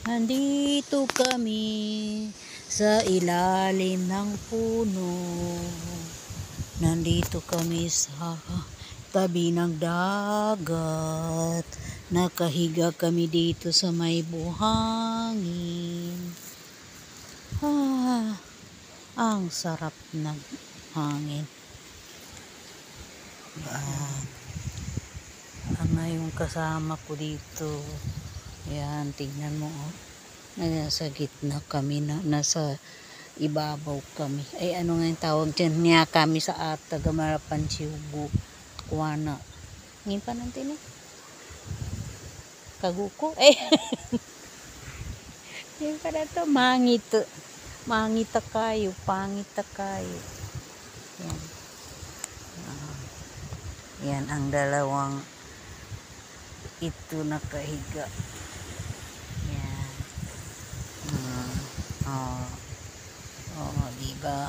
Nandito kami sa ilalim ng puno. Nandito kami sa tabi ng dagat. Nakahiga kami dito sa may buhangin. Ang sarap ng hangin. Yung kasama ko dito. Yan, tingnan mo, oh. Nasa gitna kami, nasa ibabaw kami. Ay, ano nga yung tawag dyan? Niya kami sa Tagamarapan, Siubu, Kuwana. Ngayon pa natin eh. Kaguko. Eh. Ngayon pa na to. Mangit. Mangita kayo. Pangita kayo. Yan. Yan ang dalawang ito nakahiga. Yan. Diba?